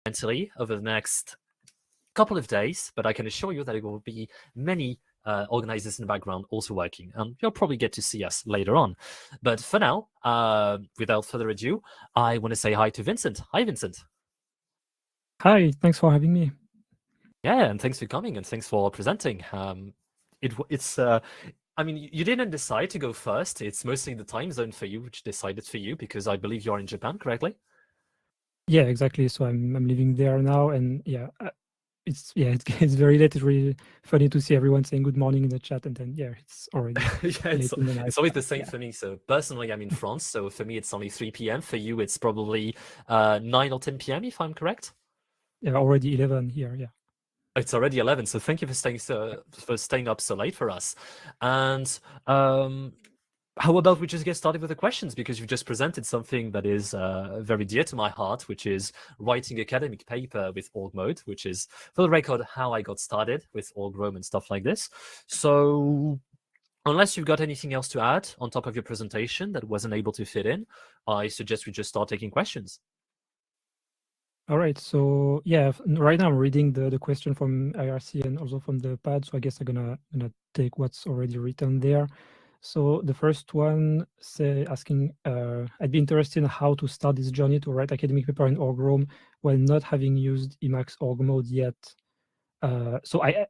mentally over the next couple of days, but I can assure you that it will be many organizers in the background also working, and you'll probably get to see us later on. But for now, without further ado, I want to say hi to Vincent. Hi, Vincent. Hi, thanks for having me. Yeah, and thanks for coming, and thanks for presenting. It's I mean, you didn't decide to go first. It's mostly the time zone for you which decided for you, because I believe you're in Japan, correctly? Yeah, exactly. So I'm living there now, and yeah, it's it's very late. It's really funny to see everyone saying good morning in the chat, and then yeah, it's already Yeah, late in the night. it's always the same Yeah, for me. So personally, I'm in France, so for me it's only 3 p.m. For you, it's probably 9 or 10 p.m. if I'm correct. yeah, already 11 here. Yeah. It's already 11, so thank you for staying up so late for us. And how about we just get started with the questions, because you've just presented something that is very dear to my heart, which is writing academic paper with Org-Mode, which is, for the record, how I got started with Org-Roam and stuff like this. So unless you've got anything else to add on top of your presentation that wasn't able to fit in, I suggest we just start taking questions. All right. So yeah, right now I'm reading the question from IRC and also from the pad. So I guess I'm gonna take what's already written there. So the first one asking, I'd be interested in how to start this journey to write academic paper in org-roam while not having used Emacs Org-Mode yet. So I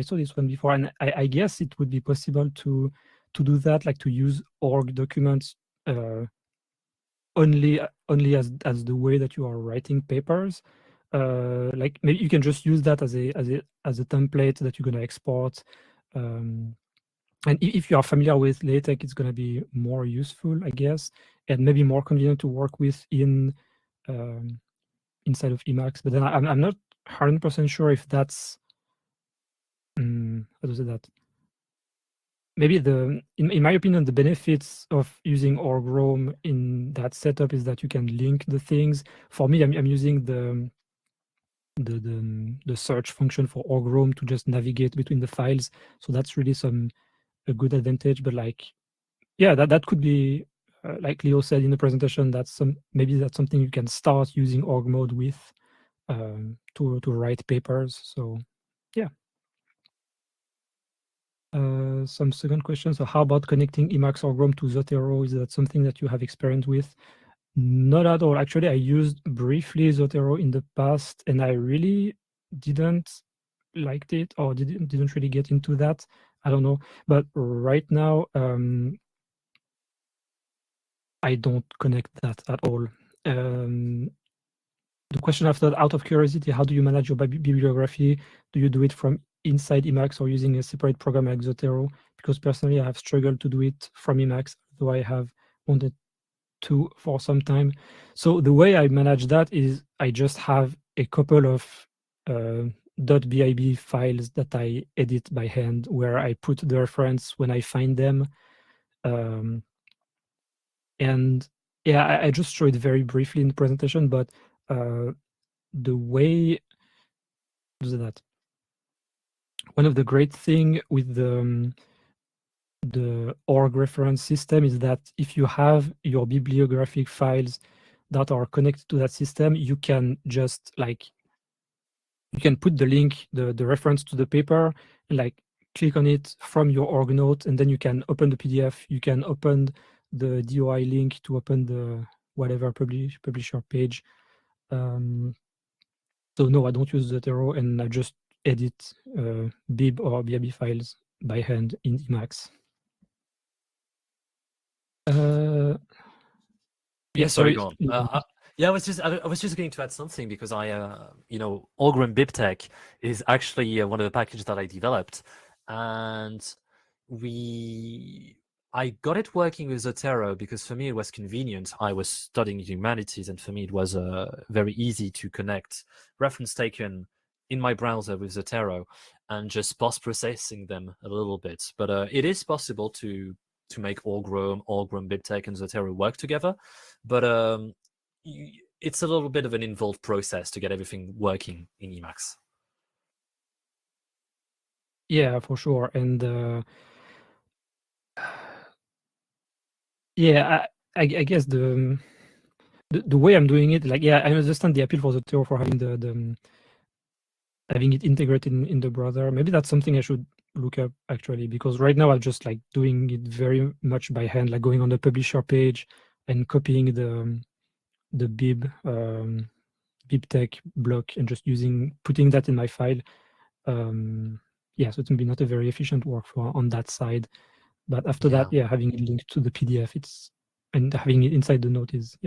saw this one before, and I guess it would be possible to do that, like to use org documents only as the way that you are writing papers. Like maybe you can just use that as a template that you're gonna export. And if you are familiar with LaTeX, it's gonna be more useful, I guess, and maybe more convenient to work with inside of Emacs. But then I'm not 100% sure if that's how to say that. Maybe in my opinion, the benefits of using org-roam in that setup is that you can link the things. For me, I'm using the search function for org-roam to just navigate between the files. So that's really a good advantage. But like, yeah, that could be like Leo said in the presentation. Maybe that's something you can start using org-mode with to write papers. So yeah. Some second question. So how about connecting Emacs Org-Roam to Zotero? Is that something that you have experience with? Not at all. Actually, I used briefly Zotero in the past, and I really didn't liked it, or didn't really get into that. I don't know. But right now, I don't connect that at all. The question after, out of curiosity, how do you manage your bibliography? Do you do it from inside Emacs or using a separate program like Zotero? Because personally, I have struggled to do it from Emacs, though I have wanted to for some time. So the way I manage that is I just have a couple of .bib files that I edit by hand, where I put the reference when I find them. And yeah, I just showed it very briefly in the presentation, but the way do that. One of the great thing with the org reference system is that if you have your bibliographic files that are connected to that system, you can just like you can put the link, the reference to the paper, and like click on it from your org note, and then you can open the PDF. You can open the DOI link to open the whatever publisher page. So no, I don't use Zotero, and I just edit bib or bib files by hand in Emacs. Yeah, sorry, sorry. go on. Yeah, I was just going to add something, because org-roam-bibtex is actually one of the packages that I developed, and I got it working with Zotero because for me it was convenient. I was studying humanities, and for me it was very easy to connect reference taken in my browser with Zotero and just post-processing them a little bit. But it is possible to make org-roam, org-roam-bibtex, and Zotero work together. But it's a little bit of an involved process to get everything working in Emacs. Yeah, for sure. And yeah, I guess the way I'm doing it, like, yeah, I understand the appeal for Zotero for having the having it integrated in the browser. Maybe that's something I should look up actually, because right now I'm just like doing it very much by hand, like going on the publisher page and copying the bibtex block and just putting that in my file. Yeah, so it's maybe not a very efficient workflow on that side. But after that, Yeah. yeah, having it linked to the PDF, and having it inside the note is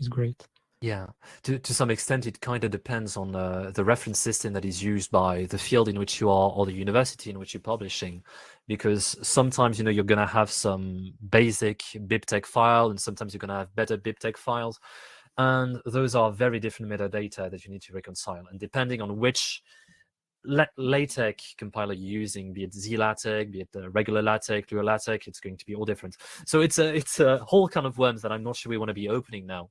great. Yeah, to some extent, it kind of depends on the reference system that is used by the field in which you are or the university in which you're publishing, because sometimes you're going to have some basic bibtex file, and sometimes you're going to have better bibtex files, and those are very different metadata that you need to reconcile. And depending on which LaTeX compiler you're using, be it ZLaTeX, be it the regular LaTeX, Lua LaTeX, it's going to be all different. So it's a whole kind of worms that I'm not sure we want to be opening now.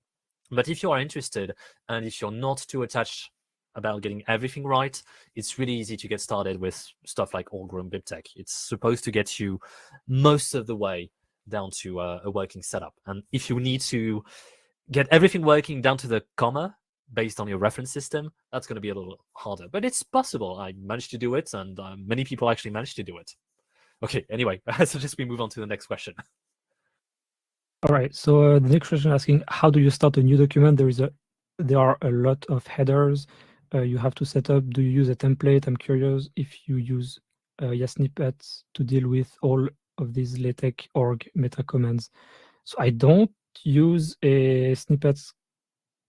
But if you are interested and if you're not too attached about getting everything right, it's really easy to get started with stuff like org-roam-bibtex. It's supposed to get you most of the way down to a working setup. And if you need to get everything working down to the comma based on your reference system, that's going to be a little harder. But it's possible. I managed to do it, and many people actually managed to do it. Okay, anyway, I suggest we move on to the next question. All right. So the next question asking, how do you start a new document? There are a lot of headers you have to set up. Do you use a template? I'm curious if you use snippets to deal with all of these LaTeX org meta commands. So I don't use a snippets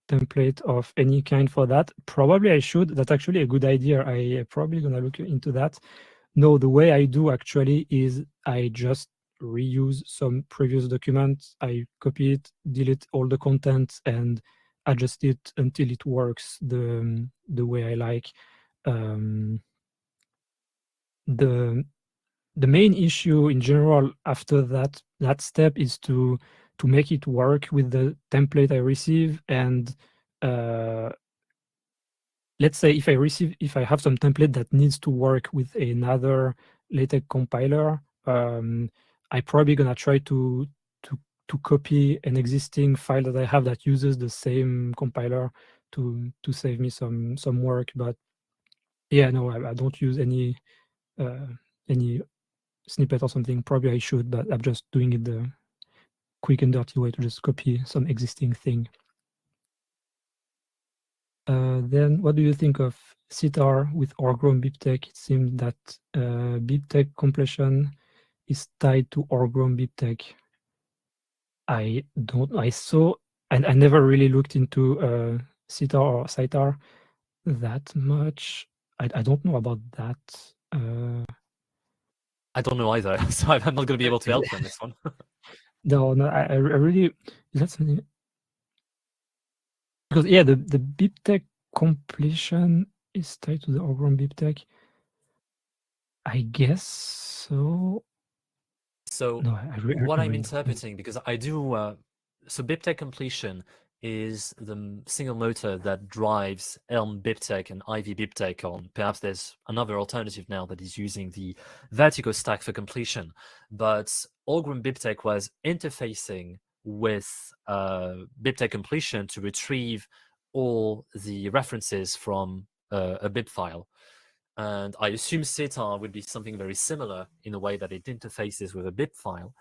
template of any kind for that. Probably I should. That's actually a good idea. I probably gonna look into that. No, the way I do actually is I just reuse some previous documents. I copy it, delete all the content, and adjust it until it works the way I like. Um, the the main issue in general after that step is to make it work with the template I receive. And let's say if I have some template that needs to work with another LaTeX compiler, I probably gonna try to copy an existing file that I have that uses the same compiler to save me some work. But yeah, no, I don't use any snippet or something. Probably I should, but I'm just doing it the quick and dirty way to just copy some existing thing. Then what do you think of citar with org-roam-bibtex? It seems that bibtex completion is tied to org-roam-bibtex. I never really looked into citar or citar that much. I don't know about that. I don't know either, so I'm not going to be able to help you on this one. No, I really, is that something? Because yeah, the bibtex completion is tied to the org-roam-bibtex. I guess so. So No, what I'm really interpreting, because I do, so bibtex completion is the single motor that drives Elm bibtex and Ivy bibtex on. Perhaps there's another alternative now that is using the vertical stack for completion. But org-roam-bibtex was interfacing with bibtex completion to retrieve all the references from a bib file. And I assume citar would be something very similar in a way that it interfaces with a bib file,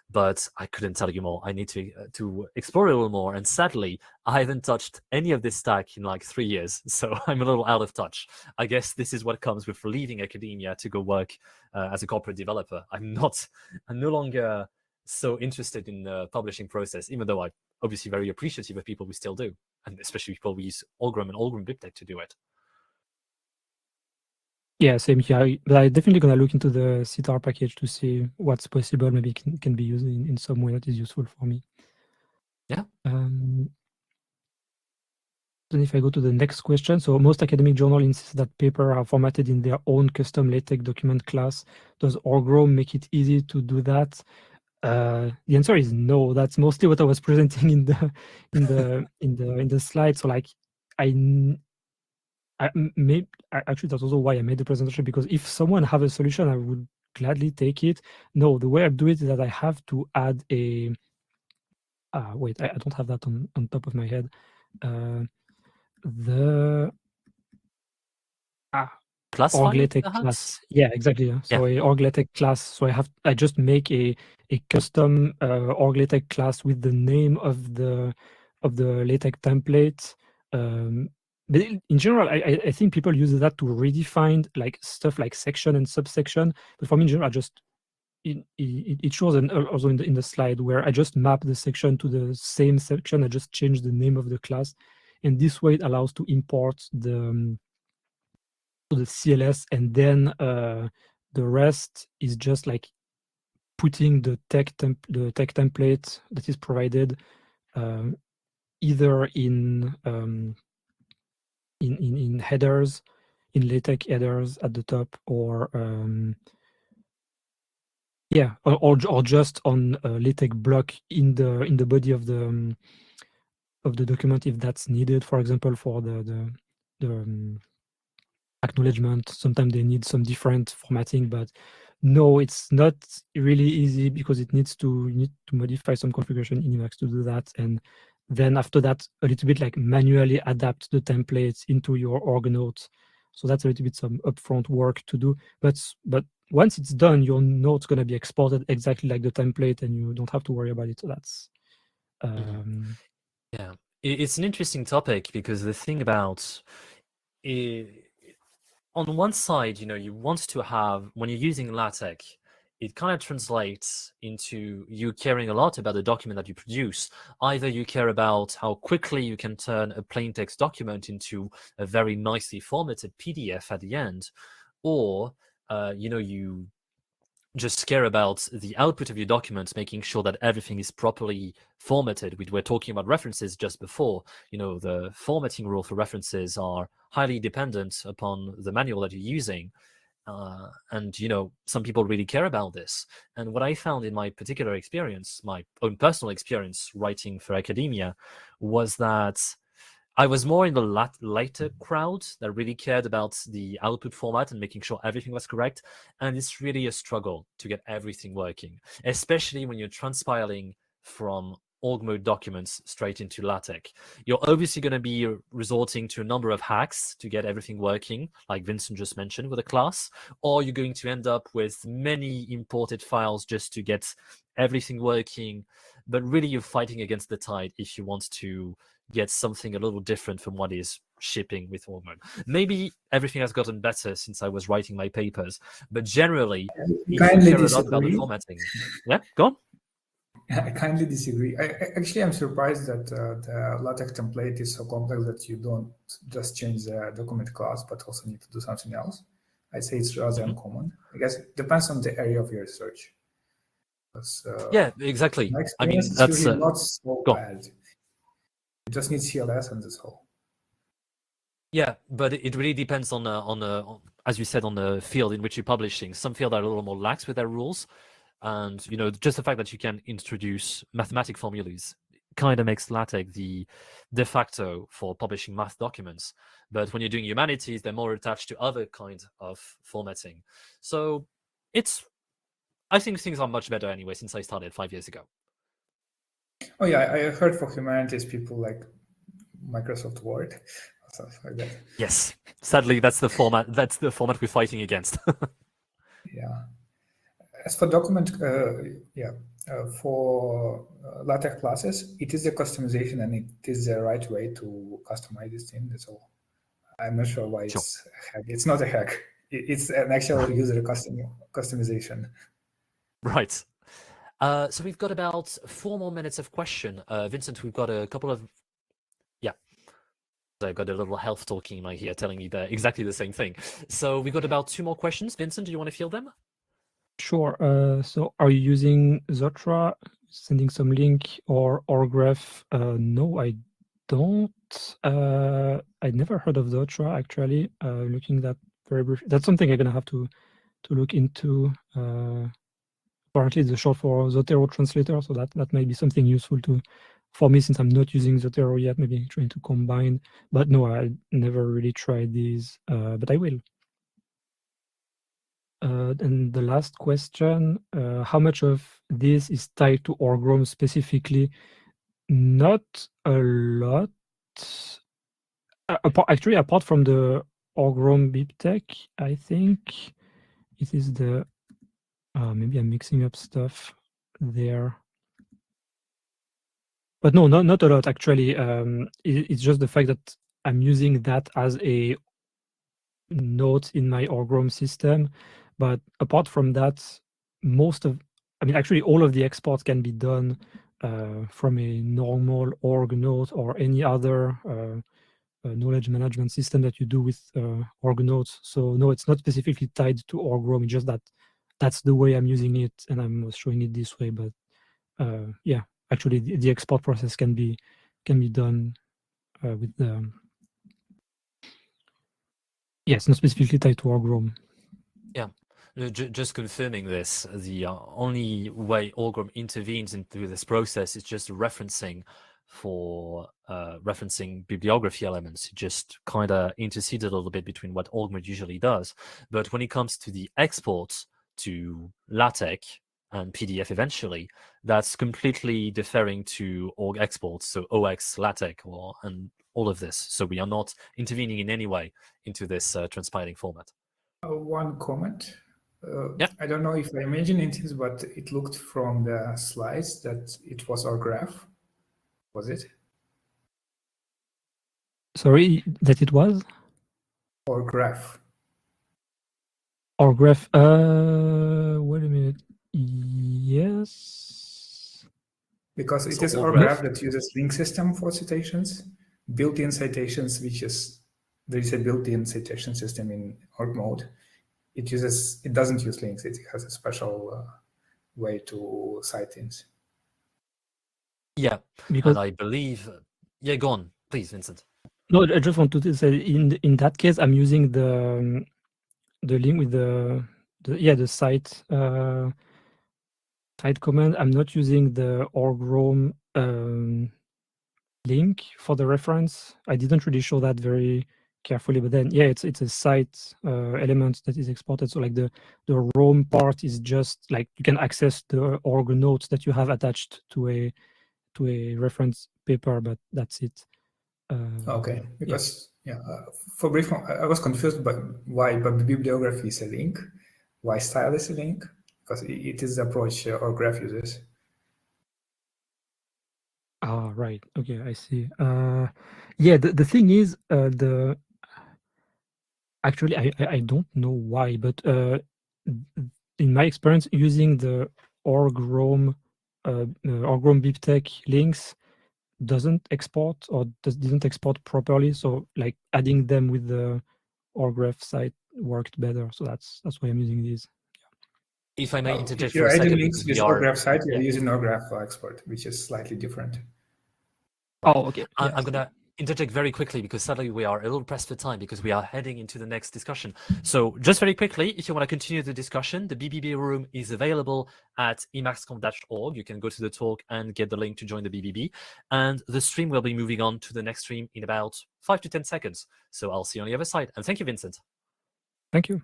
but I couldn't tell you more. I need to explore it a little more. And sadly, I haven't touched any of this stack in like 3 years, so I'm a little out of touch. I guess this is what comes with leaving academia to go work as a corporate developer. I'm no longer so interested in the publishing process, even though I'm obviously very appreciative of people who still do, and especially people who use org-roam and org-roam-bibtex to do it. Yeah, same here. But I definitely gonna look into the citar package to see what's possible. Maybe can be used in some way that is useful for me. Yeah. Then if I go to the next question, so most academic journals insist that papers are formatted in their own custom LaTeX document class. Does org-roam make it easy to do that? The answer is no. That's mostly what I was presenting in the slide. So like actually that's also why I made the presentation, because if someone have a solution, I would gladly take it. No, the way I do it is that I have to add Wait, I don't have that on top of my head. The Class file, org-LaTeX perhaps? class. Yeah, exactly. Yeah. So a org-LaTeX class. So I just make a custom org-LaTeX class with the name of the LaTeX template. But in general, I think people use that to redefine like stuff like section and subsection. But for me, in general, I just it shows also in the slide where I just map the section to the same section. I just change the name of the class, and this way it allows to import the CLS, and then the rest is just like putting the tech template that is provided either in headers, in LaTeX headers at the top, or yeah, or just on a LaTeX block in the body of the document if that's needed. For example, for the acknowledgement, sometimes they need some different formatting, but no, it's not really easy because you need to modify some configuration in Emacs to do that, and then after that, a little bit like manually adapt the templates into your org notes. So that's a little bit some upfront work to do, but once it's done, your note's going to be exported exactly like the template, and you don't have to worry about it. So that's yeah, it's an interesting topic because the thing about on one side, you want to have, when you're using LaTeX, it kind of translates into you caring a lot about the document that you produce. Either you care about how quickly you can turn a plain text document into a very nicely formatted PDF at the end, or you just care about the output of your documents, making sure that everything is properly formatted. We were talking about references just before. The formatting rule for references are highly dependent upon the manual that you're using. And some people really care about this. And what I found in my particular experience, my own personal experience writing for academia, was that I was more in the later crowd that really cared about the output format and making sure everything was correct. And it's really a struggle to get everything working, especially when you're transpiling from org-mode documents straight into LaTeX. You're obviously going to be resorting to a number of hacks to get everything working, like Vincent just mentioned with a class, or you're going to end up with many imported files just to get everything working. But really, you're fighting against the tide if you want to get something a little different from what is shipping with org-mode. Maybe everything has gotten better since I was writing my papers, but generally, if you care a lot about the formatting, yeah, go on. I kindly disagree. Actually, I'm surprised that the LaTeX template is so complex that you don't just change the document class, but also need to do something else. I'd say it's rather uncommon. I guess it depends on the area of your research. Yeah, exactly. My experience is usually not so bad. You just need CLS and that's all. Yeah, but it really depends on as you said, on the field in which you're publishing. Some fields are a little more lax with their rules, and just the fact that you can introduce mathematic formulas kind of makes LaTeX the de facto for publishing math documents. But when you're doing humanities, they're more attached to other kinds of formatting. So I think things are much better anyway since I started 5 years ago. Oh yeah, I heard for humanities people like Microsoft Word, stuff like that. Yes, sadly, that's the format. That's the format we're fighting against. Yeah. As for document, for LaTeX classes, it is a customization and it is the right way to customize this thing. That's all. I'm not sure why it's a hack. It's not a hack. It's an actual user customization. Right. So we've got about 4 more minutes of question. Vincent, we've got a couple of... Yeah. I've got a little health talking in my ear telling me exactly the same thing. So we've got about 2 more questions. Vincent, do you want to field them? Sure. So are you using Zotra, sending some link, or org-graph? No, I don't. I never heard of Zotra, actually. Looking that very briefly. That's something I'm going to have to look into. Apparently, it's the short for Zotero translator, so that might be something useful for me since I'm not using Zotero yet, maybe trying to combine. But no, I never really tried these, but I will. And the last question, how much of this is tied to org-roam specifically? Not a lot. Actually, apart from the org-roam-bibtex, I think it is the. Maybe I'm mixing up stuff there. But no, not a lot actually. It's just the fact that I'm using that as a note in my org-roam system. But apart from that, actually all of the exports can be done from a normal org note or any other knowledge management system that you do with org notes. So no, it's not specifically tied to org-roam. It's just that that's the way I'm using it, and I'm showing it this way. But yeah, actually, the export process can be done with the. Yes, not specifically tied to org-roam. Yeah, just confirming this, the only way org-roam intervenes into this process is just referencing for referencing bibliography elements. It just kind of interceded a little bit between what org-mode usually does. But when it comes to the exports to LaTeX and PDF eventually, that's completely deferring to org exports, so OX, LaTeX, and all of this. So we are not intervening in any way into this transpiling format. One comment. Yeah. I don't know if I imagine it is, but it looked from the slides that it was our graph. Was it? Sorry, that it was? Or graph. Or graph. Wait a minute. Yes. Because it So is all our graph? graph that uses link system for citations, built-in citations, which is there is a built-in citation system in org-mode. It doesn't use links. It has a special way to cite things. Yeah, Because and I believe. Yeah, go on, please, Vincent. no, I just want to say in that case, I'm using the link with the cite cite command. I'm not using the org-roam link for the reference. I didn't really show that very carefully, but then yeah, it's a cite element that is exported. So like the roam part is just like you can access the org notes that you have attached to a reference paper, but that's it. Okay, because for brief, I was confused by why, but bibliography is a link, why style is a link, because it is the approach our graph uses. Ah, right. Okay, I see. Yeah, the thing is, actually, I don't know why, but in my experience, using the org-roam org-roam-bibtex links doesn't export or didn't export properly. So like adding them with the org-graph site worked better. So that's why I'm using these. If I may If interject for you're a adding second, links because with we are. org-graph site, you're Yeah. using org-graph export, which is slightly different. Oh, okay. I'm Yes. gonna interject very quickly because sadly we are a little pressed for time because we are heading into the next discussion. So just very quickly, if you want to continue the discussion, the BBB room is available at EmacsConf.org. You can go to the talk and get the link to join the BBB. And the stream will be moving on to the next stream in about 5 to 10 seconds. So I'll see you on the other side. And thank you, Vincent. Thank you.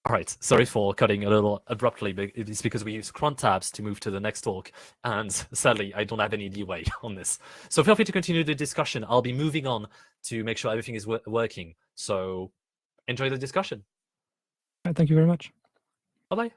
All right, sorry for cutting a little abruptly, but it's because we use cron tabs to move to the next talk, and sadly, I don't have any leeway on this. So feel free to continue the discussion. I'll be moving on to make sure everything is working. So enjoy the discussion. Thank you very much. Bye-bye.